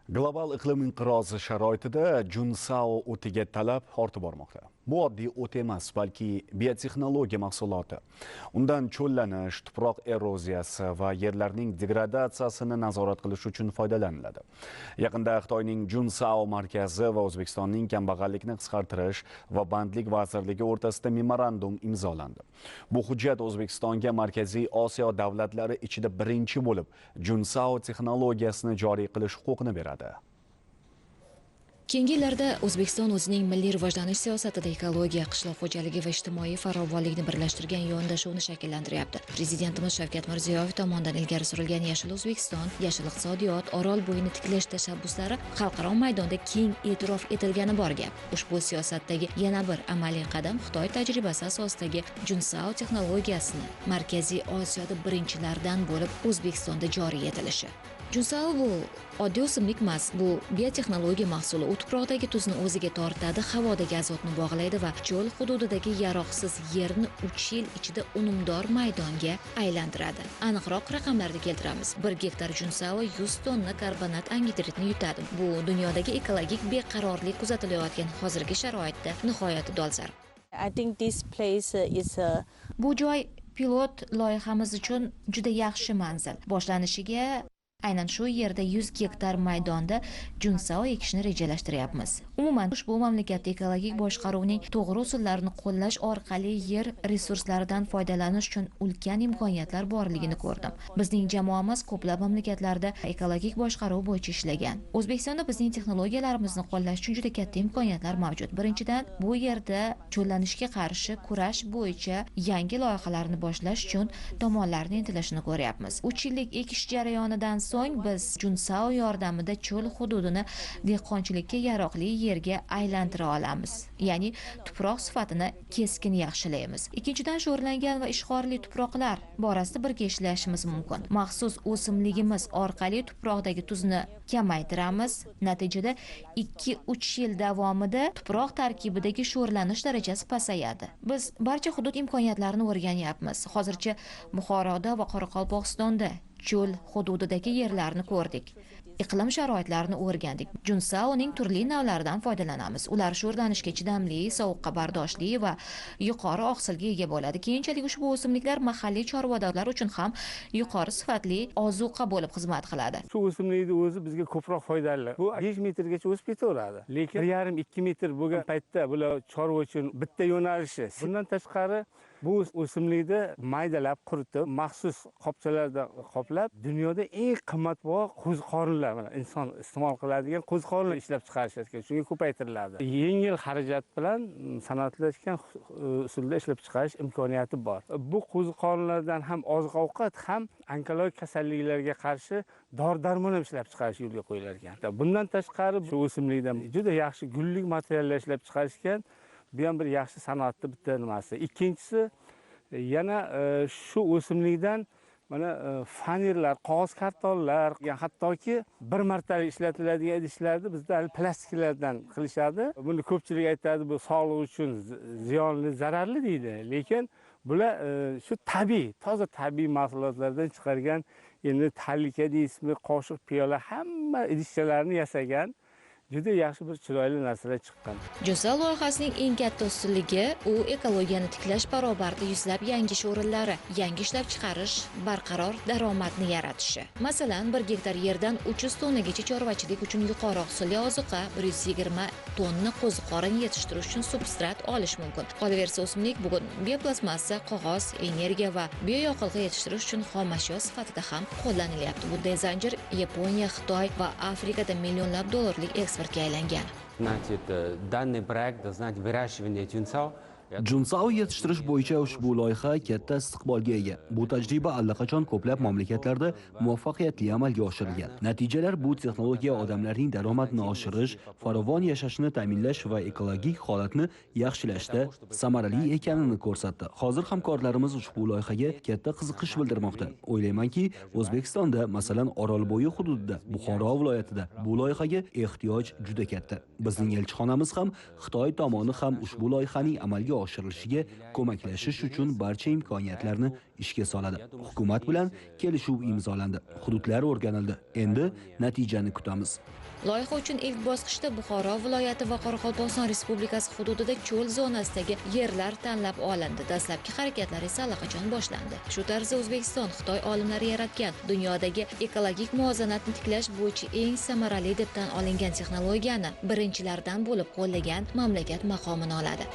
Global iqlim inqirozi sharoitida Junsao o'tiga talab ortib bormoqda. Bu oddiy o't emas, balki biotexnologiya mahsuloti. Undan cho'llanish, tuproq eroziyasi va yerlarning degradatsiyasini nazorat qilish uchun foydalaniladi. Yaqinda Xitoyning Junsao markazi va O'zbekistonning kambag'allikni qisqartirish va bandlik vazirligi o'rtasida memorandum imzolandi. Bu hujjat O'zbekistonga Markaziy Osiyo davlatlari ichida birinchi bo'lib Junsao texnologiyasini joriy qilish huquqini beradi. Keyingi yillarda O'zbekiston o'zining milliy rivojlanish siyosatida ekologiya, qishloq xo'jaligi va ijtimoiy farovonlikni birlashtirgan yondashuvni shakllantiryapti. Prezidentimiz Shavkat Mirziyoyev tomonidan ilgari surilgan Yashil O'zbekiston, yashil iqtisodiyot, Orol bo'yini tiklash tashabbuslari xalqaro maydonda keng e'tirof etilgani bor gap. Ushbu siyosatdagi yana bir amaliy qadam Xitoy tajribasi asosidagi Junsao texnologiyasini Markaziy Osiyoda birinchilardan bo'lib O'zbekistonda joriy etilishi. Junsao bu oddiy o'simlik emas, bu biotexnologiya mahsuli. U tuproqdagi tuzni o'ziga tortadi, havodagi azotni bog'laydi va cho'l hududidagi yaroqsiz yerni 3 yil ichida unumdor maydonga aylantiradi. Aniqroq raqamlarni keltiramiz. 1 gektar Junsao 100 tonna karbonat angidridni yutadi. Bu dunyodagi ekologik beqarorlik kuzatilayotgan hozirgi sharoitda nihoyatda dolzarb. I think this place is Bu joy pilot loyihamiz uchun juda yaxshi manzil. Boshlanishiga aynan shu yerda 100 gektar maydonda Junsao ekishni rejalashtiryapmiz. Umuman ushbu mamlakatda ekologik boshqaruvning to'g'ri usullarini qo'llash orqali yer resurslaridan foydalanish uchun ulkan imkoniyatlar borligini ko'rdim. Bizning jamoamiz ko'plab mamlakatlarda ekologik boshqaruv bo'yicha ishlagan. O'zbekistonda bizning texnologiyalarimizni qo'llash uchun juda katta imkoniyatlar mavjud. Birinchidan, bu yerda cho'llanishga qarshi kurash bo'yicha yangi loyihalarni boshlash uchun tomonlarning intilishini ko'ryapmiz. 3 yillik ekish jarayonidan so'ng biz Junsao yordamida cho'l hududini dehqonchilikka yaroqli yerga aylantira olamiz. Ya'ni tuproq sifatini keskin yaxshilaymiz. Ikkinchidan, sho'rlangan va ishqorli tuproqlar borasida birga ishlashimiz mumkin. Maxsus o'simligimiz orqali tuproqdagi tuzni kamaytiramiz. Natijada 2-3 yil davomida tuproq tarkibidagi sho'rlanish darajasi pasayadi. Biz barcha hudud imkoniyatlarini o'rganyapmiz. Hozircha Buxoroda va Qoraqalpog'istonda cho'l hududidagi yerlarni ko'rdik. Iqlim sharoitlarini o'rgandik. Junsaoning turli navlaridan foydalanamiz. Ular sho'rlanishga chidamli, sovuqqa bardoshli va yuqori oqsilga ega bo'ladi. Keyinchalik ushbu o'simliklar mahalliy chorvadorlar uchun ham yuqori sifatli ozuqa bo'lib xizmat qiladi. Shu o'simlikning o'zi bizga ko'proq foydali. Bu 5 metrgacha o'sib ketaveradi. Lekin 1,5-2 metr bo'lgan paytda bular chorva uchun bitta yo'nalishi. Bundan tashqari bu o'simlikni maydalab, quritib, maxsus qopchalarda qoplab, dunyoda eng qimmatbaho qo'ziqorinlar, mana inson iste'mol qiladigan qo'ziqorinlar ishlab chiqarishga, shunga ko'paytiriladi. Yengil xarajat bilan sanoatlashgan usulda ishlab chiqarish imkoniyati bor. Bu qo'ziqorinlardan ham oziq-ovqat, ham onkologik kasalliklarga qarshi dori-darmon ham ishlab chiqarish yo'lga qo'yilar ekan. Bundan tashqari shu o'simlikdan juda yaxshi gullik materiallar ishlab chiqarishgan. Bu ham bir yaxshi sanoatda bitta nimasi. Ikkinchisi, yana shu o'simlikdan mana fanerlar, qog'oz kartonlar, hattoki bir martalik ishlatiladigan idishlarni bizda plastiklardan qilishadi. Buni ko'pchilik aytadi, bu sog'liq uchun ziyonli, zararli deydi. Lekin bular shu tabiiy, toza tabiiy mahsulotlardan chiqargan, endi talika deysizmi, qoshiq, piyola hamma idishchalarni yasagan juda yaxshi bir chiroyli narsalar chiqqan. Junsao loyihasining eng katta ustunligi u ekologiyani tiklash barobarida yuzlab yangi ish o'rinlari, yangi ishlab chiqarish, barqaror daromadni yaratishi. Masalan, 1 gektar yerdan 300 tonnagacha chorvachilik uchun yuqori oqsilli ozuqa, 120 tonna qo'ziqorin yetishtirish uchun substrat olish mumkin. Qolaversa, o'simlik bugun bioplastmassa, qog'oz, energiya va bioyoqilg'i yetishtirish uchun xom ashyo sifatida ham qo'llanilyapti. Bunday zanjir Yaponiya, Xitoy va Afrikada millionlab dollarlik eksportga aylangan. Значит, данный проект, значит, выращивание Junsao Junsao yetishtirish bo'yicha ushbu loyiha katta istiqbolga ega. Bu tajriba allaqachon ko'plab mamlakatlarda muvaffaqiyatli amalga oshirilgan. Natijalar bu texnologiya odamlarning daromadini oshirish, farovon yashashni ta'minlash va ekologik holatni yaxshilashda samarali ekanini ko'rsatdi. Hozir hamkorlarimiz ushbu loyihaga katta qiziqish bildirmoqda. O'ylaymanki, O'zbekistonda, masalan, Orolbo'yi hududida, Buxoro viloyatida bu loyihaga ehtiyoj juda katta. Bizning elchixonamiz ham, Xitoy tomoni ham ushbu loyihaning amalga oshirilishiga ko'maklashish uchun barcha imkoniyatlarni ishga soladi. Hukumat bilan kelishuv imzolandi, hududlar o'rganildi. Endi natijani kutamiz. Loyiha uchun ilk bosqichda Buxoro viloyati va Qoraqalpog'iston Respublikasi hududida cho'l zonasidagi yerlar tanlab olindi. Dastlabki harakatlar esa allaqachon boshlandi. Shu tarzda O'zbekiston Xitoy olimlari yaratgan dunyodagi ekologik muvozanatni tiklash bo'yicha eng samarali deb tan olingan texnologiyani birinchilardan bo'lib qo'llagan mamlakat maqomini oladi.